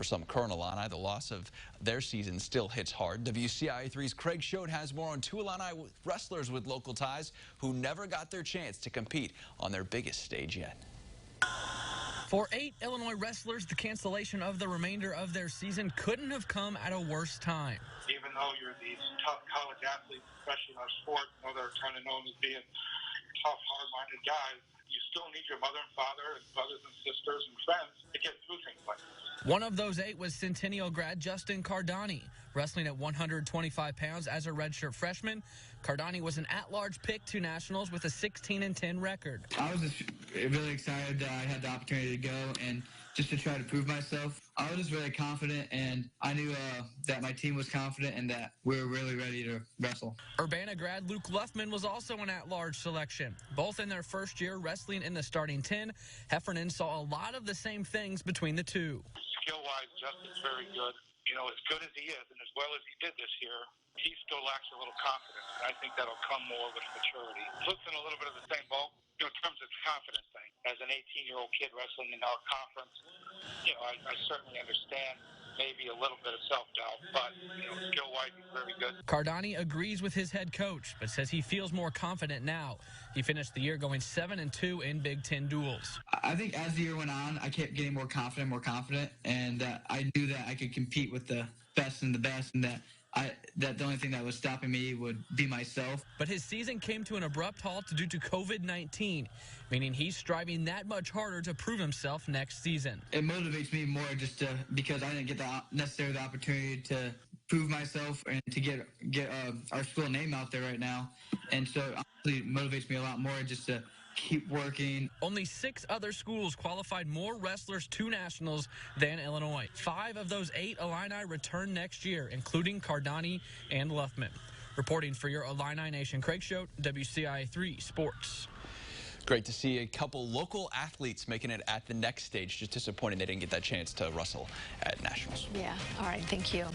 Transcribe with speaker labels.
Speaker 1: For some current Illini, the loss of their season still hits hard. WCIA3's Craig Schote has more on two Illini wrestlers with local ties who never got their chance to compete on their biggest stage yet.
Speaker 2: For 8 Illinois wrestlers, the cancellation of the remainder of their season couldn't have come at a worse time.
Speaker 3: Even though you're these tough college athletes, especially in our sport, they're kind of known as being tough, hard-minded guys, you still need your mother and father and brothers and sisters and friends to get through things like this.
Speaker 2: One of those 8 was Centennial grad Justin Cardani. Wrestling at 125 pounds as a redshirt freshman, Cardani was an at-large pick to nationals with a 16-10 record.
Speaker 4: I was just really excited that I had the opportunity to go and just to try to prove myself. I was just really confident, and I knew that my team was confident and that we were really ready to wrestle.
Speaker 2: Urbana grad Luke Luffman was also an at-large selection. Both in their first year wrestling in the starting 10, Heffernan saw a lot of the same things between the two.
Speaker 3: Skill-wise, Justin's very good. As good as he is and as well as he did this year, he still lacks a little confidence. And I think that'll come more with maturity. Luke's in a little bit of the same boat, in terms of confidence thing. As an 18-year-old kid wrestling in our conference, I certainly understand maybe a little bit of self-doubt, but, skill-wise, he's very good.
Speaker 2: Cardani agrees with his head coach, but says he feels more confident now. He finished the year going 7-2 in Big Ten duels.
Speaker 4: I think as the year went on, I kept getting more confident, and I knew that I could compete with the best and the best, and that the only thing that was stopping me would be myself.
Speaker 2: But his season came to an abrupt halt due to COVID-19, meaning he's striving that much harder to prove himself next season.
Speaker 4: It motivates me more just because I didn't get necessarily the opportunity to prove myself and to get our school name out there right now. And so honestly, it motivates me a lot more just to keep working.
Speaker 2: Only 6 other schools qualified more wrestlers to nationals than Illinois. 5 of those 8 Illini return next year, including Cardani and Luffman. Reporting for your Illini Nation, Craig Schote, WCIA3 Sports.
Speaker 1: Great to see a couple local athletes making it at the next stage. Just disappointing they didn't get that chance to wrestle at nationals.
Speaker 5: Yeah, all right, thank you.